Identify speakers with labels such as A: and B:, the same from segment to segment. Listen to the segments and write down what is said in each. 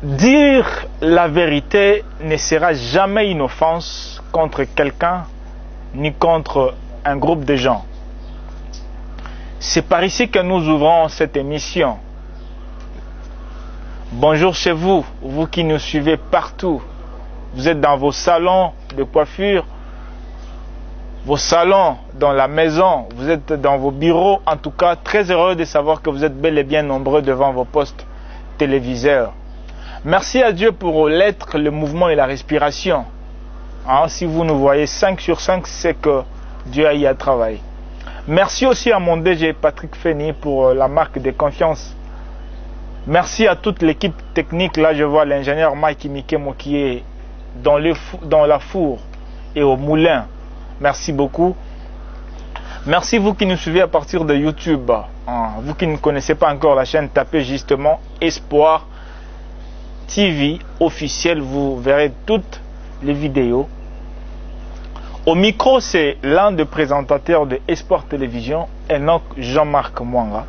A: dire la vérité ne sera jamais une offense contre quelqu'un ni contre un groupe de gens. C'est par ici que nous ouvrons cette émission. Bonjour chez vous, vous qui nous suivez partout. Vous êtes dans vos salons de coiffure, vos salons dans la maison, vous êtes dans vos bureaux. En tout cas, très heureux de savoir que vous êtes bel et bien nombreux devant vos postes téléviseurs. Merci à Dieu pour l'être, le mouvement et la respiration. Si vous nous voyez 5 sur 5, c'est que Dieu a y à travailler. Merci aussi à mon DG Patrick Feni pour la marque de confiance. Merci à toute l'équipe technique. Là, je vois l'ingénieur Mike Mikemo qui est dans la four et au moulin. Merci beaucoup. Merci vous qui nous suivez à partir de YouTube. Vous qui ne connaissez pas encore la chaîne, tapez justement Espoir TV officiel. Vous verrez toutes les vidéos. Au micro, c'est l'un des présentateurs de Espoir Télévision, Enoch Jean-Marc Mwanga.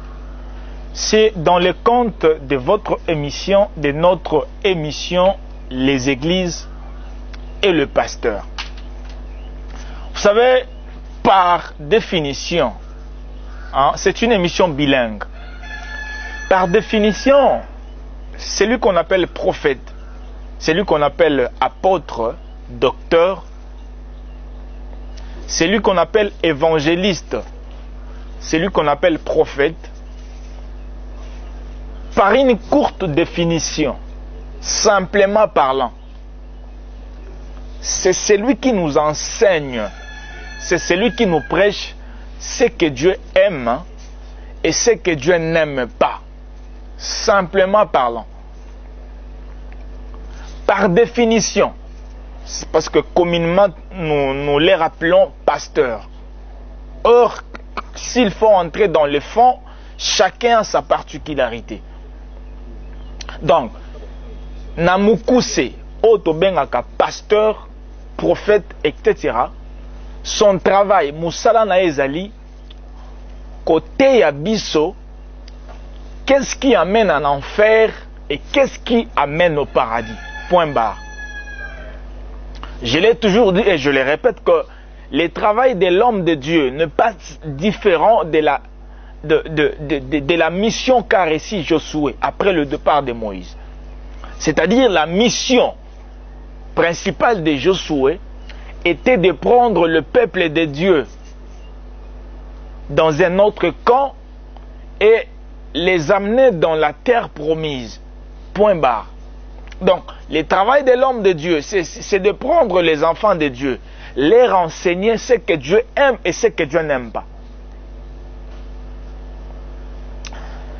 A: C'est dans le compte de votre émission, de notre émission, les églises et le pasteur. Vous savez, par définition, c'est une émission bilingue. Par définition, celui qu'on appelle prophète, celui qu'on appelle apôtre, docteur, celui qu'on appelle évangéliste, celui qu'on appelle prophète, par une courte définition, simplement parlant, c'est celui qui nous enseigne, c'est celui qui nous prêche ce que Dieu aime et ce que Dieu n'aime pas, simplement parlant. Par définition, c'est parce que communément nous les rappelons pasteurs. Or, s'il faut entrer dans le fond, chacun a sa particularité. Donc, Namukuse, Otobengaka, pasteur, prophète, etc. Son travail, Moussala Naezali, côté Yabiso, qu'est-ce qui amène en enfer et qu'est-ce qui amène au paradis? Point barre. Je l'ai toujours dit et je le répète que le travail de l'homme de Dieu n'est pas différent de la mission qu'a réussi Josué après le départ de Moïse. C'est-à-dire la mission principale de Josué était de prendre le peuple de Dieu dans un autre camp et les amener dans la terre promise. Point barre. Donc, le travail de l'homme de Dieu, c'est de prendre les enfants de Dieu, leur enseigner ce que Dieu aime et ce que Dieu n'aime pas.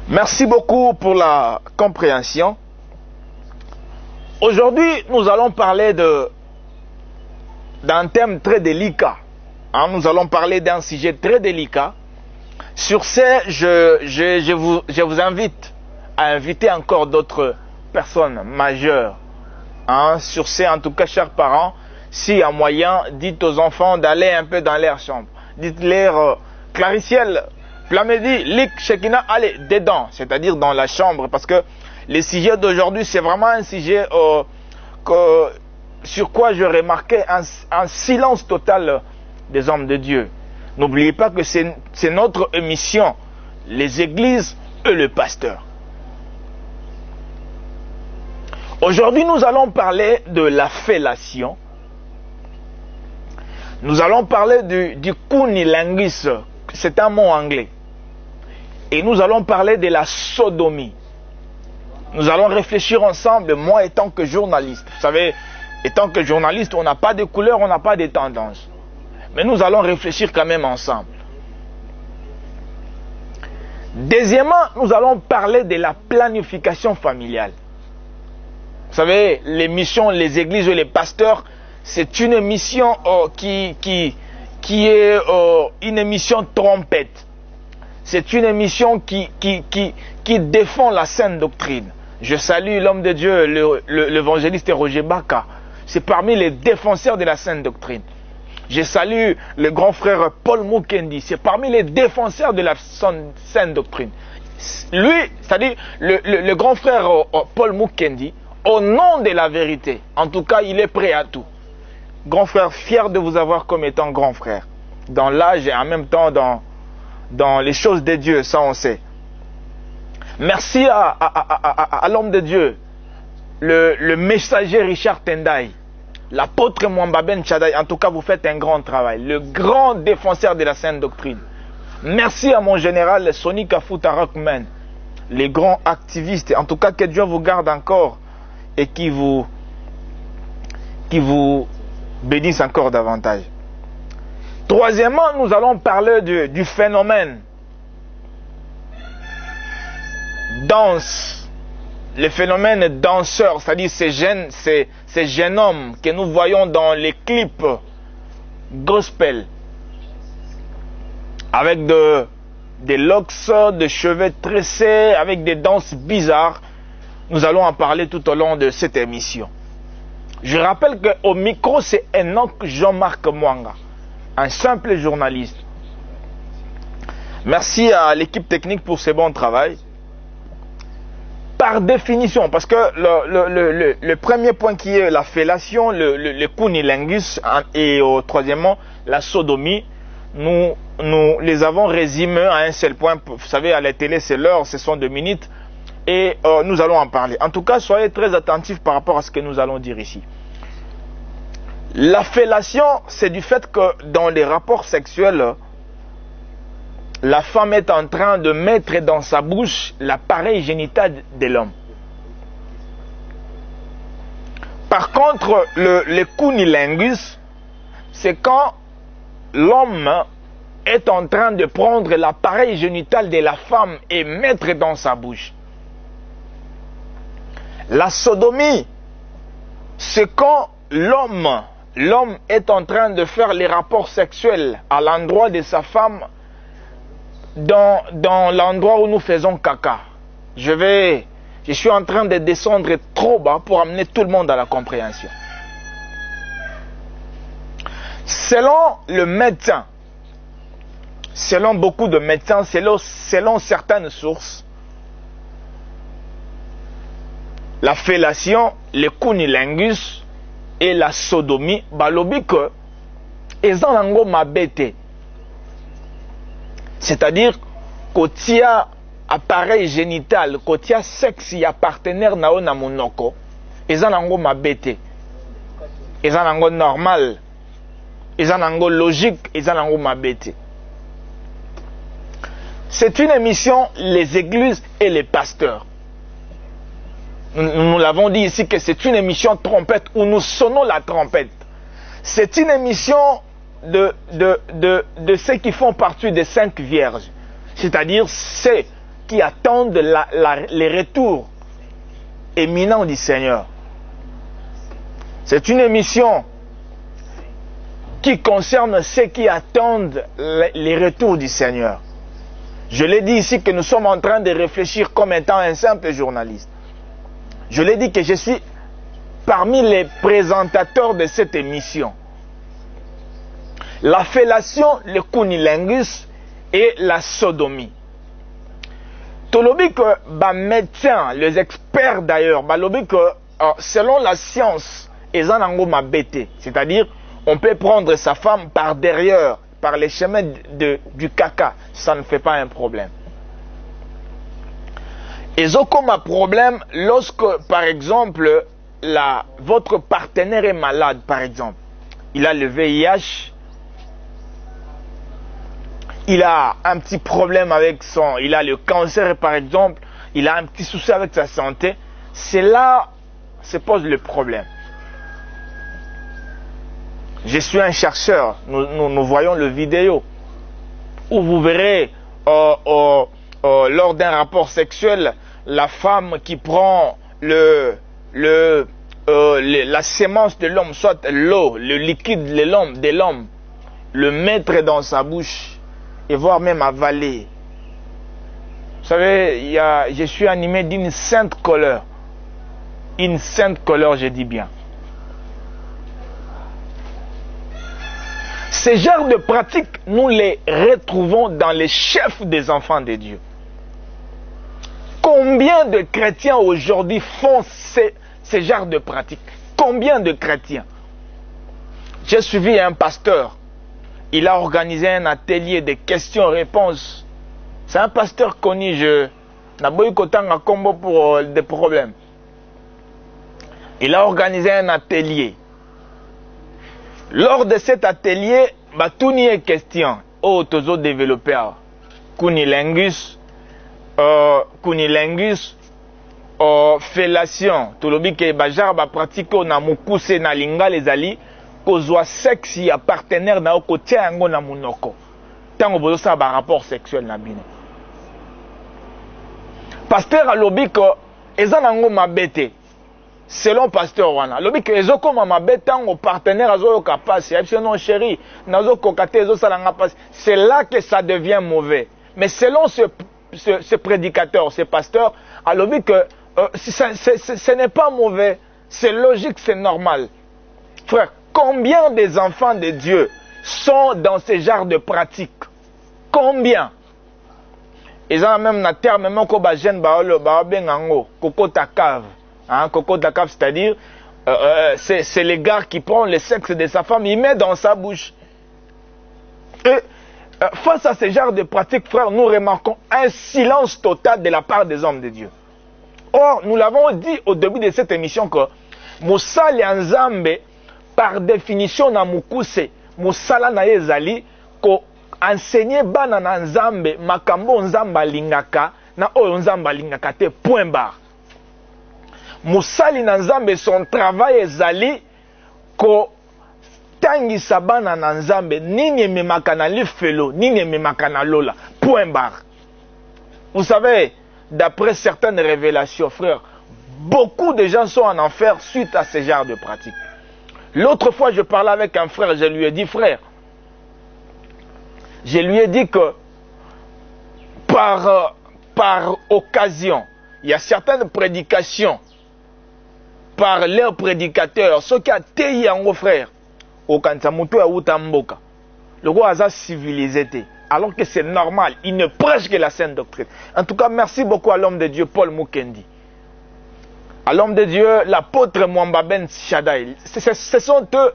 A: Merci beaucoup pour la compréhension. Aujourd'hui, nous allons parler d'un thème très délicat. Nous allons parler d'un sujet très délicat. Sur ce, je vous invite à inviter encore d'autres personnes majeures. Sur ce, en tout cas, chers parents, s'il y a moyen, dites aux enfants d'aller un peu dans leur chambre. Dites-leur, Clariciel, Flamédi, Lick, Shekina, allez, dedans, c'est-à-dire dans la chambre, parce que le sujet d'aujourd'hui, c'est vraiment un sujet sur quoi je remarquais un silence total des hommes de Dieu. N'oubliez pas que c'est notre émission, les églises et le pasteur. Aujourd'hui, nous allons parler de la fellation. Nous allons parler du cunnilingus, c'est un mot anglais. Et nous allons parler de la sodomie. Nous allons réfléchir ensemble, moi étant que journaliste. Vous savez, étant que journaliste, on n'a pas de couleur, on n'a pas de tendance. Mais nous allons réfléchir quand même ensemble. Deuxièmement, nous allons parler de la planification familiale. Vous savez, l'émission Les Églises et les Pasteurs, c'est une émission qui est une émission trompette. C'est une émission qui défend la sainte doctrine. Je salue l'homme de Dieu, l'évangéliste Roger Baka. C'est parmi les défenseurs de la sainte doctrine. Je salue le grand frère Paul Mukendi. C'est parmi les défenseurs de la sainte doctrine. Lui, c'est-à-dire le grand frère Paul Mukendi, au nom de la vérité. En tout cas, il est prêt à tout. Grand frère, fier de vous avoir comme étant grand frère. Dans l'âge et en même temps dans les choses de Dieu, ça on sait. Merci à l'homme de Dieu, le messager Richard Tendai, l'apôtre Mwamba Ben Chadai. En tout cas, vous faites un grand travail. Le grand défenseur de la sainte doctrine. Merci à mon général Sonny Kafuta Rockman, les grands activistes. En tout cas, que Dieu vous garde encore et qui vous bénisse encore davantage. Troisièmement, nous allons parler du phénomène danse, le phénomène danseur, c'est-à-dire ces jeunes hommes que nous voyons dans les clips gospel, avec des locks, des cheveux tressés, avec des danses bizarres. Nous allons en parler tout au long de cette émission. Je rappelle qu'au micro, c'est Enoch Jean-Marc Mwanga, un simple journaliste. Merci à l'équipe technique pour ce bon travail. Par définition, parce que le premier point qui est la fellation, le cunnilingus, et troisièmement, la sodomie, nous les avons résumés à un seul point. Vous savez, à la télé, c'est l'heure, ce sont 2 minutes, et nous allons en parler. En tout cas, soyez très attentifs par rapport à ce que nous allons dire ici. La fellation, c'est du fait que dans les rapports sexuels, la femme est en train de mettre dans sa bouche l'appareil génital de l'homme. Par contre, le cunnilingus, c'est quand l'homme est en train de prendre l'appareil génital de la femme et mettre dans sa bouche. La sodomie, c'est quand l'homme est en train de faire les rapports sexuels à l'endroit de sa femme dans l'endroit où nous faisons caca. Je suis en train de descendre trop bas pour amener tout le monde à la compréhension. Selon le médecin, selon beaucoup de médecins, selon certaines sources, la fellation, le cunnilingus et la sodomie, balobi que ezan nango mabete. C'est-à-dire qu'il y a appareil génital, qu'il y a sexe, il y a partenaire nao na monoko, ezan nango mabete, ezan nango normal, ezan nango logique, ezan nango mabete. C'est une émission les églises et les pasteurs. Nous l'avons dit ici que c'est une émission trompette où nous sonnons la trompette. C'est une émission de ceux qui font partie des 5 vierges, c'est-à-dire ceux qui attendent les retours éminents du Seigneur. C'est une émission qui concerne ceux qui attendent les retours du Seigneur. Je l'ai dit ici que nous sommes en train de réfléchir comme étant un simple journaliste. Je l'ai dit que je suis parmi les présentateurs de cette émission. La fellation, le cunnilingus et la sodomie. Tolobi que les médecins, les experts d'ailleurs, selon la science, c'est-à-dire on peut prendre sa femme par derrière, par les chemins du caca, ça ne fait pas un problème. Et comme un problème lorsque, par exemple, votre partenaire est malade, par exemple, il a le VIH, il a un petit problème avec il a le cancer par exemple, il a un petit souci avec sa santé, c'est là se pose le problème. Je suis un chercheur, nous voyons le vidéo où vous verrez lors d'un rapport sexuel, la femme qui prend la sémence de l'homme, soit l'eau, le liquide de l'homme, le mettre dans sa bouche et voire même avaler. Vous savez, je suis animé d'une sainte colère. Une sainte colère, je dis bien. Ces genres de pratiques, nous les retrouvons dans les chefs des enfants de Dieu. Combien de chrétiens aujourd'hui font ce genre de pratique. Combien de chrétiens? J'ai suivi un pasteur. Il a organisé un atelier de questions-réponses. C'est un pasteur connu. Je n'ai pas eu un combo pour des problèmes. Il a organisé un atelier. Lors de cet atelier, tout n'y est question. Oh, tozo développeur. Kunilingus, fellation. Tout le monde qui est pratique na mukuse na linga les ali. Kozwa sexe ya partenaire na okotia yango na munoko. Tango bozo sa ba rapport sexuel na bino. Pasteur alobi ko eza nango mabete. Selon pasteur wana, alobi ko ezoko mabete tango partenaire azo ka passe, ya non chéri, nazo kokate ezo sala nga passe. C'est là que ça devient mauvais. Mais selon ce prédicateur, ce pasteur, alobi que ce n'est pas mauvais, c'est logique, c'est normal. Frère, combien des enfants de Dieu sont dans ce genre de pratiques? Combien? Ils ont même un terme, même quand les jeunes ont coco takave. Coco takave, c'est-à-dire, c'est le gars qui prend le sexe de sa femme, il met dans sa bouche. Et face à ce genre de pratiques, frère, nous remarquons un silence total de la part des hommes de Dieu. Or, nous l'avons dit au début de cette émission que Moussa Nzambe, par définition na mukuse musala na ezali ko enseigner bana na nzambe makambo nzamba lingaka na oyo nzamba lingaka te point barre. Musali na nzambe son travail ezali ko tangisa bana na nzambe nini memaka na lifelo nini memaka na lola point barre. Vous savez, d'après certaines révélations, frère, beaucoup de gens sont en enfer suite à ce genre de pratiques. L'autre fois, je parlais avec un frère, je lui ai dit, frère, je lui ai dit que par occasion, il y a certaines prédications par leurs prédicateurs, ceux qui ont été en frère, au Kansamuto et au Tamboka, le roi a civilisé, alors que c'est normal, il ne prêche que la sainte doctrine. En tout cas, merci beaucoup à l'homme de Dieu, Paul Mukendi. À l'homme de Dieu, l'apôtre Mwamba Ben Shaddai. Ce sont eux.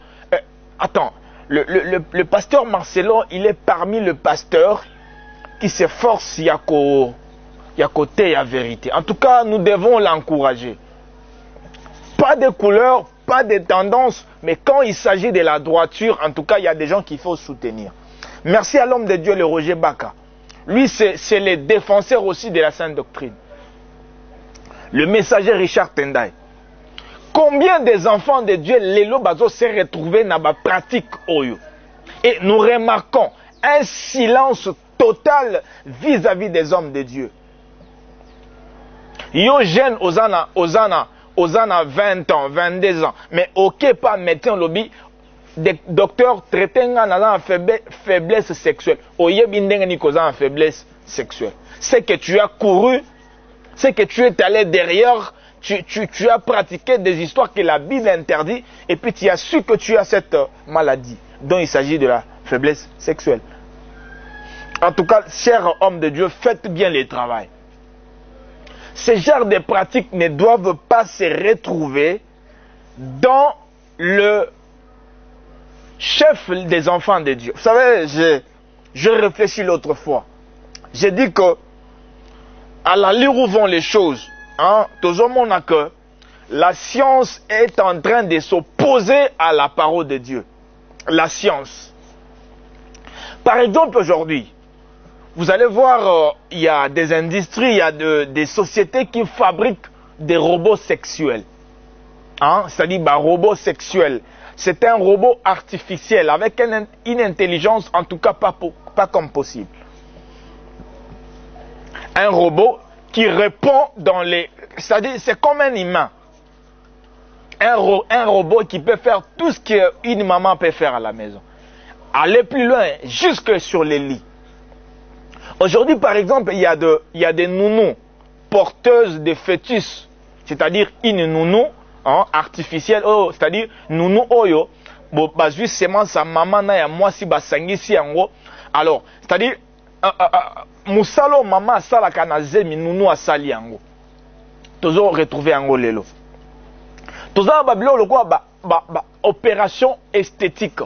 A: Attends, le pasteur Marcelon, il est parmi les pasteurs qui s'efforcent à côté à vérité. En tout cas, nous devons l'encourager. Pas de couleur, pas de tendance, mais quand il s'agit de la droiture, en tout cas, il y a des gens qu'il faut soutenir. Merci à l'homme de Dieu, le Roger Baka. Lui, c'est le défenseur aussi de la sainte doctrine. Le messager Richard Tendai. Combien des enfants de Dieu, Lelo Bazo, s'est retrouvé dans la pratique Oyo? Et nous remarquons un silence total vis-à-vis des hommes de Dieu. Yo jeune Osana 20 ans, 22 ans, mais ok pas médecin lobby, des docteurs traitent en faiblesse sexuelle. Oye bindeng en faiblesse sexuelle. C'est que tu as couru. C'est que tu es allé derrière, tu as pratiqué des histoires que la Bible interdit, et puis tu as su que tu as cette maladie, dont il s'agit de la faiblesse sexuelle. En tout cas, chers hommes de Dieu, faites bien le travail. Ces genres de pratiques ne doivent pas se retrouver dans le chef des enfants de Dieu. Vous savez, je réfléchis l'autre fois. J'ai dit que à la lire où vont les choses, tout le monde a que la science est en train de s'opposer à la parole de Dieu. La science. Par exemple, aujourd'hui, vous allez voir, il y a des industries, il y a des sociétés qui fabriquent des robots sexuels. C'est-à-dire, robot sexuel. C'est un robot artificiel avec une intelligence, en tout cas pas comme possible. Un robot qui répond dans les... C'est-à-dire, c'est comme un humain. Un robot qui peut faire tout ce qu'une maman peut faire à la maison. Aller plus loin, jusque sur les lits. Aujourd'hui, par exemple, il y a des nounous porteuses de fœtus. C'est-à-dire, une nounou artificielle, c'est-à-dire, nounou oyo, juste seulement sa maman na moi si basangisi yango. Alors, c'est-à-dire, musalo mama asala kana zemi nounou asali yango. Toujours retrouver yango lelo. Tout ça, opération esthétique.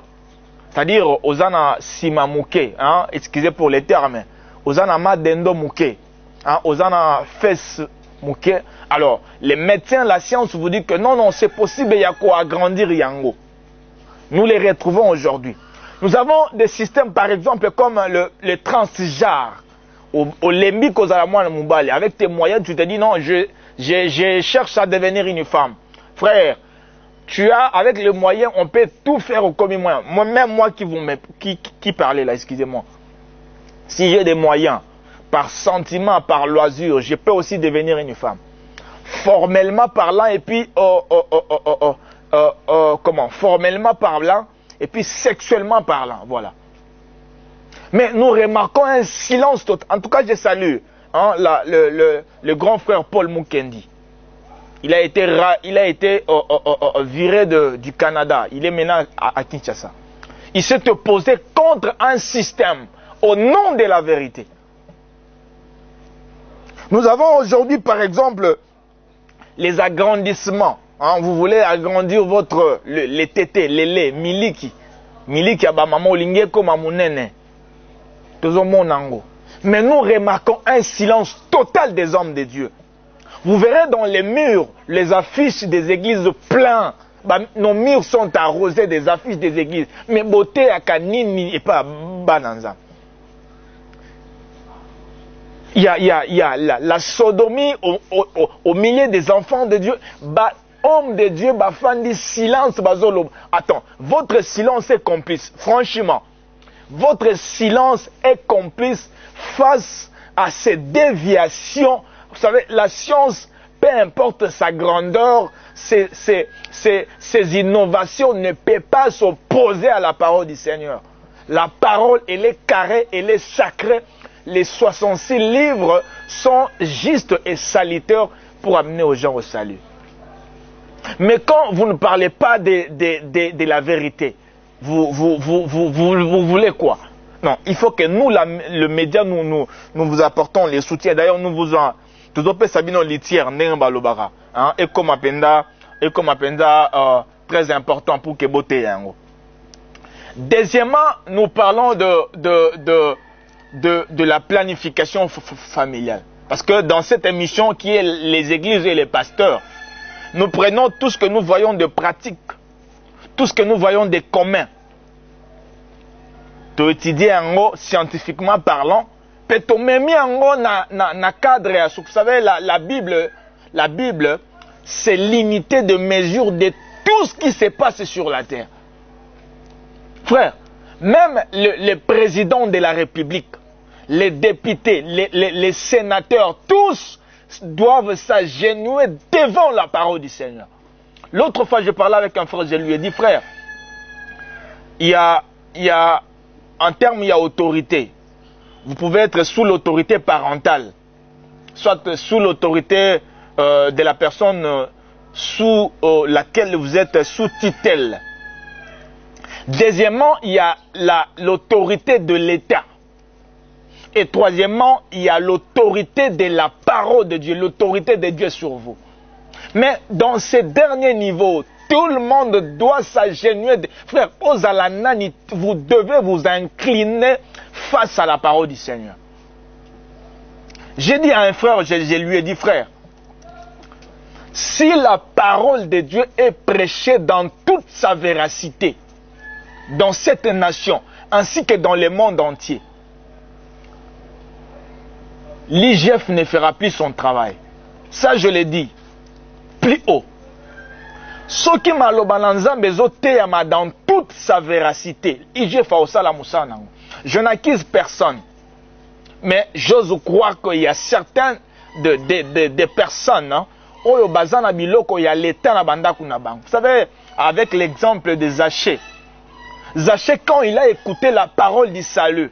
A: C'est-à-dire, aux ana sima mouké, hein, excusez pour les termes, aux ana madendo mouké, hein, aux ana fesses mouké. Alors, les médecins, la science vous dit que non, non, c'est possible, il y a quoi agrandir yango. Nous les retrouvons aujourd'hui. Nous avons des systèmes, par exemple, comme le transgenre, au lembi kozala mubali. Avec tes moyens, tu te dis non, je cherche à devenir une femme. Frère, tu as, avec les moyens, on peut tout faire au commun moyen. Même moi qui parlais là, excusez-moi. Si j'ai des moyens, par sentiment, par loisir, je peux aussi devenir une femme. Formellement parlant, et puis, formellement parlant, et puis sexuellement parlant, voilà. Mais nous remarquons un silence total. En tout cas, je salue hein, le grand frère Paul Mukendi. Il a été viré du Canada. Il est maintenant à Kinshasa. Il s'est opposé contre un système au nom de la vérité. Nous avons aujourd'hui, par exemple, les agrandissements. Hein, vous voulez agrandir les tétés, les laits, miliki. Miliki à maman olingeko mamunene. Mais nous remarquons un silence total des hommes de Dieu. Vous verrez dans les murs, les affiches des églises pleines. Nos murs sont arrosés des affiches des églises. Mais beauté à Kanini et pas Bananza. Il y a la sodomie au milieu des enfants de Dieu. Homme de Dieu, bafandi silence bazolo. Attends, votre silence est complice. Franchement, votre silence est complice face à ces déviations. Vous savez, la science, peu importe sa grandeur, ces innovations ne peuvent pas s'opposer à la parole du Seigneur. La parole, elle est carrée, elle est sacrée. Les 66 livres sont justes et salutaires pour amener aux gens au salut. Mais quand vous ne parlez pas de la vérité, vous voulez quoi? Non, il faut que nous, le média, nous vous apportons les soutiens. D'ailleurs, nous vous en... Tout le Sabino litière, Nengalobara. Et comme appenda, très important pour que beauté. Deuxièmement, nous parlons de la planification familiale. Parce que dans cette émission qui est les églises et les pasteurs, nous prenons tout ce que nous voyons de pratique, tout ce que nous voyons de commun. Tu étudies scientifiquement parlant, peut même na cadre. Vous savez, la Bible, c'est l'unité de mesure de tout ce qui se passe sur la terre. Frère, même le président de la République, les députés, les sénateurs, tous doivent s'agenouiller devant la parole du Seigneur. L'autre fois, je parlais avec un frère, je lui ai dit, frère, il y a en termes, il y a autorité. Vous pouvez être sous l'autorité parentale, soit sous l'autorité de la personne sous laquelle vous êtes sous tutelle. Deuxièmement, il y a l'autorité de l'État. Et troisièmement, il y a l'autorité de la parole de Dieu, l'autorité de Dieu sur vous. Mais dans ces derniers niveaux, tout le monde doit s'agenouiller. Frère, vous devez vous incliner face à la parole du Seigneur. J'ai dit à un frère, je lui ai dit, frère, si la parole de Dieu est prêchée dans toute sa véracité, dans cette nation, ainsi que dans le monde entier, l'IGF ne fera plus son travail. Ça, je l'ai dit. Plus haut. Ce qui m'a dans toute sa véracité. IGF a aussi la moussana. Je n'accuse personne. Mais j'ose croire qu'il y a certaines de personnes, hein, au bazana biloko il y a l'état na banda kuna bang. Vous savez, avec l'exemple de Zachée. Zachée, quand il a écouté la parole du salut,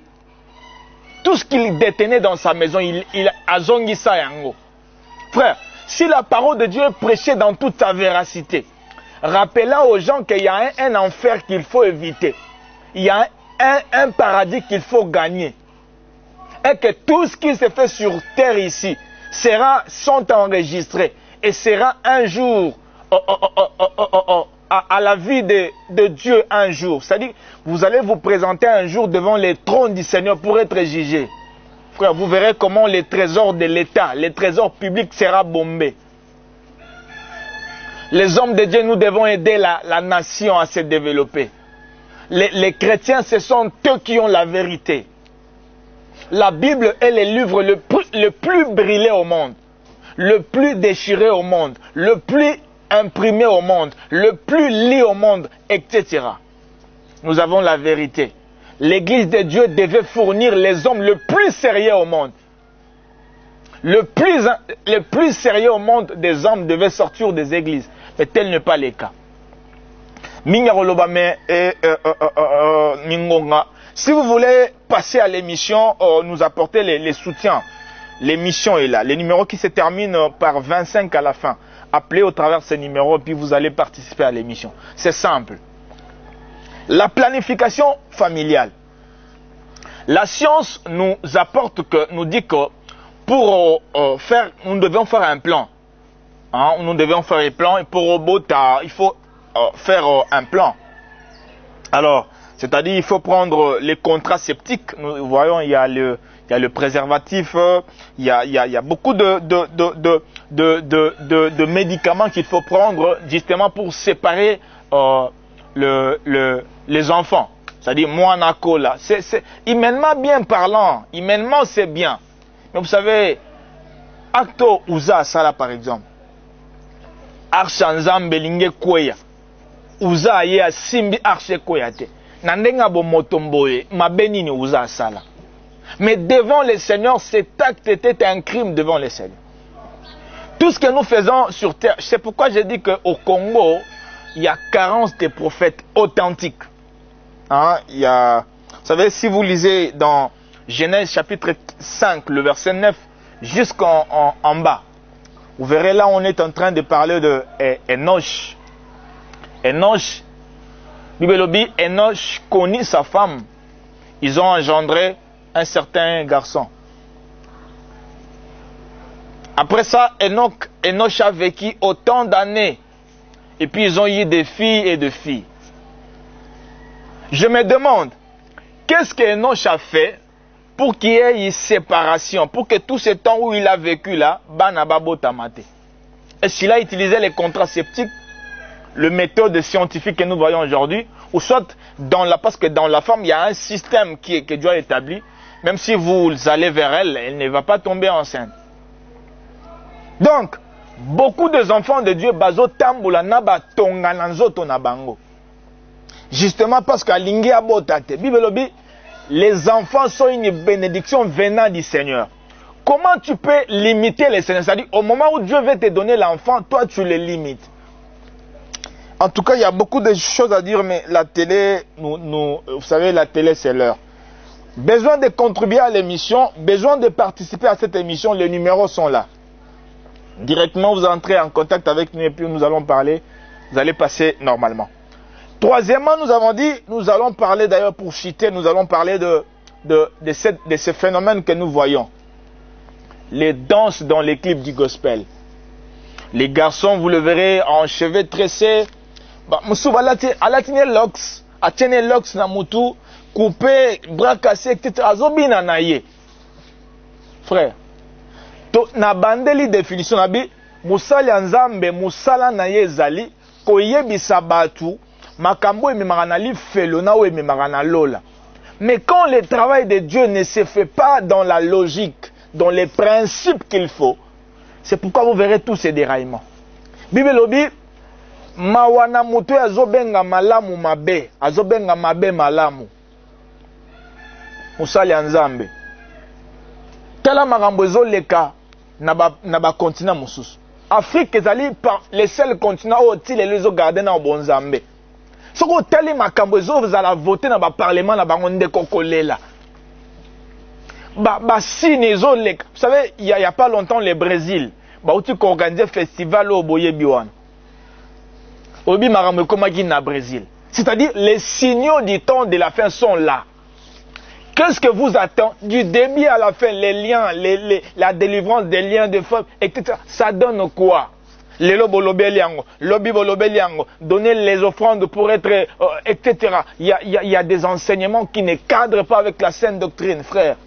A: tout ce qu'il détenait dans sa maison, il a zongi ça yango. Frère, si la parole de Dieu est prêchée dans toute sa véracité, rappelant aux gens qu'il y a un enfer qu'il faut éviter, il y a un paradis qu'il faut gagner, et que tout ce qui se fait sur terre ici sont enregistrés et sera un jour à la vie de Dieu un jour. C'est-à-dire, vous allez vous présenter un jour devant les trônes du Seigneur pour être jugé. Frère, vous verrez comment les trésors de l'État, les trésors publics seront bombés. Les hommes de Dieu, nous devons aider la nation à se développer. Les chrétiens, ce sont eux qui ont la vérité. La Bible est le livre le plus brûlé au monde, le plus déchiré au monde, le plus imprimé au monde, le plus lu au monde, etc. Nous avons la vérité. L'Église de Dieu devait fournir les hommes le plus sérieux au monde. Le plus sérieux au monde des hommes devaient sortir des églises. Mais tel n'est pas le cas. Si vous voulez passer à l'émission, nous apporter les soutiens. L'émission est là. Les numéros qui se terminent par 25 à la fin. Appelez au travers de ces numéros, puis vous allez participer à l'émission. C'est simple. La planification familiale. La science nous dit que pour nous devons faire un plan. Hein, nous devons faire un plan et pour Robota, il faut faire un plan. Alors, c'est-à-dire il faut prendre les contraceptiques. Nous voyons, il y a le préservatif, il y a beaucoup de médicaments qu'il faut prendre justement pour séparer les enfants. C'est-à-dire, moi, Nakola. Humainement bien parlant, humainement c'est bien. Mais vous savez, Acto Uza Sala par exemple, Archanzam Belinge Kweya, Uza Ye Simbi Arche Kweyate, Nandenga Bo Motomboye, Mabenini Uza Sala. Mais devant le Seigneur, cet acte était un crime devant le Seigneur. Tout ce que nous faisons sur terre, c'est pourquoi j'ai dit qu'au Congo, il y a carence de prophètes authentiques. Hein, vous savez, si vous lisez dans Genèse chapitre 5, le verset 9, jusqu'en bas, vous verrez là, on est en train de parler de Enoch. Enoch, Bibelobi, Enoch connut sa femme. Ils ont engendré un certain garçon. Après ça, Enoch a vécu autant d'années. Et puis ils ont eu des filles et des filles. Je me demande, qu'est-ce qu'Enoch a fait pour qu'il y ait une séparation, pour que tout ce temps où il a vécu là, Banababo Tamate. Est-ce qu'il a utilisé les contraceptiques, le méthode scientifique que nous voyons aujourd'hui, ou soit parce que dans la femme, il y a un système que Dieu a établi, même si vous allez vers elle, elle ne va pas tomber enceinte. Donc, beaucoup des enfants de Dieu, bazo tambula naba tonga nanzoto na bango. Justement parce qu'à l'ingé abotate, Bibelobi, les enfants sont une bénédiction venant du Seigneur. Comment tu peux limiter les Seigneurs? C'est-à-dire, au moment où Dieu veut te donner l'enfant, toi tu les limites. En tout cas, il y a beaucoup de choses à dire, mais la télé, vous savez, la télé c'est l'heure. Besoin de contribuer à l'émission, besoin de participer à cette émission, les numéros sont là. Directement, vous entrez en contact avec nous et puis nous allons parler, vous allez passer normalement. Troisièmement, nous avons dit, nous allons parler d'ailleurs pour citer, nous allons parler de ces phénomènes que nous voyons. Les danses dans les clips du gospel. Les garçons, vous le verrez, en cheveux tressés. Moussouba, alatine lox, atene lox na mutu, coupé, bras cassés, etc. Azobina naye. Frère, na bandeli définition nabi, musali anzambe, musala naye zali, koyebisa batu, makambo ememaka na lifelo na oyo ememaka na lola. Mais quand le travail de Dieu ne se fait pas dans la logique, dans les principes qu'il faut, c'est pourquoi vous verrez tous ces déraillements. Bible lobi, mawana mutu azobenga malamu mabe, azobenga mabe malamu. Musali anzambe. Tala makambo ezoleka na ba continent mususu. Afrique ezali par les seuls continents où il les ont gardés na bonzambe. Ce que teli makambo ezo vous allez voter dans le parlement na bango ndeko kolela. Vous savez, il y a pas longtemps le Brésil, tu organise un festival au Boyebiwan. Obi makambo komaki na Brésil. C'est-à-dire les signaux du temps de la fin sont là. Qu'est-ce que vous attendez du début à la fin, les liens, la délivrance des liens de femmes, etc. Ça donne quoi? Lelo bolobeli yango, lobi bolobeli yango, donner les offrandes pour être, etc. Il y a des enseignements qui ne cadrent pas avec la saine doctrine, frère.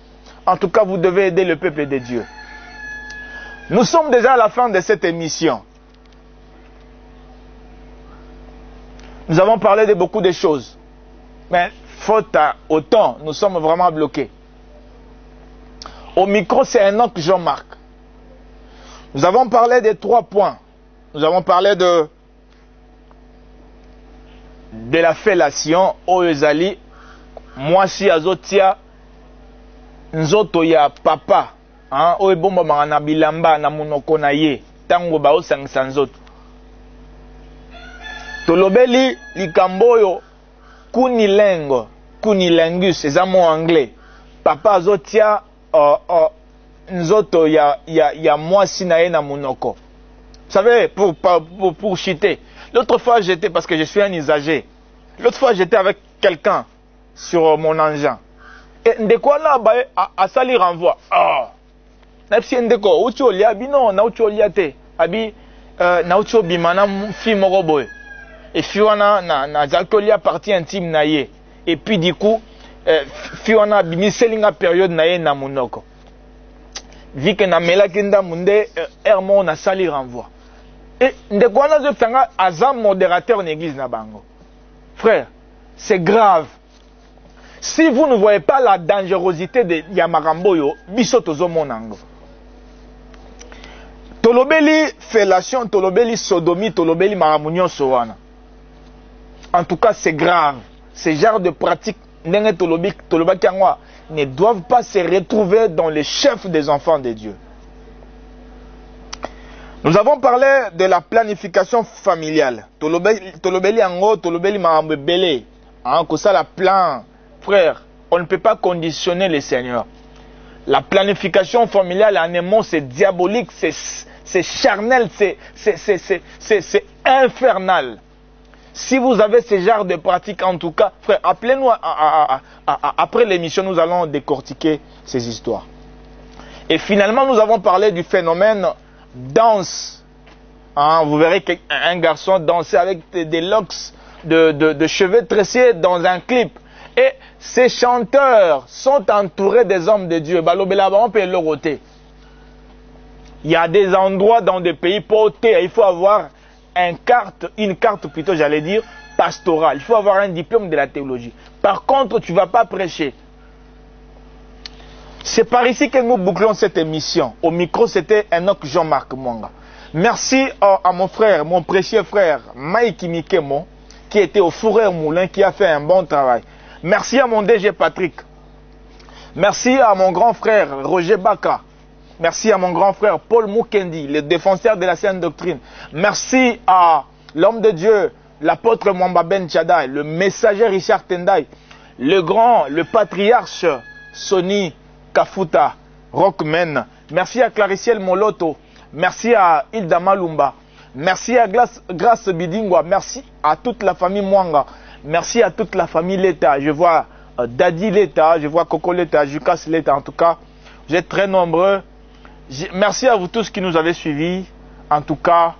A: En tout cas, vous devez aider le peuple de Dieu. Nous sommes déjà à la fin de cette émission. Nous avons parlé de beaucoup de choses. Mais faute au temps, nous sommes vraiment bloqués. Au micro, c'est un autre Jean-Marc. Nous avons parlé de 3 points. Nous avons parlé de la fellation, Oyezali, Mwasi Azotia, Nzoto ya papa, Oyebomba Marana Bilamba na Munoko na ye, Tango Bao Sangsa Nzoto. Tolobeli likamboyo kunilengo, kunilengus, c'est un mot anglais. Papa Azotia, Nzoto ya Mwasi na ye na Munoko. Vous savez, pour chiter, l'autre fois j'étais, parce que je suis un usager, l'autre fois j'étais avec quelqu'un sur mon engin. Et ndeko là, à sali renvoi. Ah! Nepsi ndeko, uchi olia, abi non, na uchi olia te. Abi, na uchi obimana fi moroboe. Et fi wana, na zalkolia partie intime na ye. Et puis du coup, fi wana bimi selinga période na ye na munoko. Vu que na melakenda munde, hermon na sali renvoi. Et ndeko wana zo fanga azam modérateur en église na bango. Frère, c'est grave. Si vous ne voyez pas la dangerosité de Yamaramboyo, bisoto zo monango. Tolobeli fellation, tolobeli sodomie, tolobeli maramunion sowana. En tout cas, c'est grave. Ces genres de pratiques ne doivent pas se retrouver dans les chefs des enfants de Dieu. Nous avons parlé de la planification familiale. Tolobeli ango, tolobeli marambele. Que ça la plan, frère, on ne peut pas conditionner le Seigneur. La planification familiale en un mot, c'est diabolique, c'est charnel, c'est infernal. Si vous avez ce genre de pratique, en tout cas, frère, appelez-nous après l'émission, nous allons décortiquer ces histoires. Et finalement, nous avons parlé du phénomène danse. Vous verrez qu'un garçon dansait avec des locks de cheveux tressés dans un clip. Et ces chanteurs sont entourés des hommes de Dieu. Il y a des endroits dans des pays potés, il faut avoir une carte plutôt, j'allais dire, pastorale. Il faut avoir un diplôme de la théologie. Par contre, tu ne vas pas prêcher. C'est par ici que nous bouclons cette émission. Au micro, c'était Enoch Jean-Marc Mwanga. Merci à mon frère, mon précieux frère, Mike Mikemo, qui était au Fourreur Moulin, qui a fait un bon travail. Merci à mon DG Patrick. Merci à mon grand frère Roger Baka. Merci à mon grand frère Paul Mukendi, le défenseur de la saine doctrine. Merci à l'homme de Dieu, l'apôtre Mwamba Ben Chadai, le messager Richard Tendai, le patriarche Sonny Kafuta, Rockman. Merci à Clariciel Moloto. Merci à Hilda Malumba. Merci à Grace Bidingwa. Merci à toute la famille Mwanga. Merci à toute la famille Leta. Je vois Daddy Leta, je vois Coco Leta, Jukas Leta. En tout cas, vous êtes très nombreux. Merci à vous tous qui nous avez suivis. En tout cas,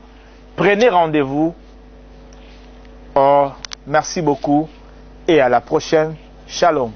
A: prenez rendez-vous. Merci beaucoup et à la prochaine. Shalom.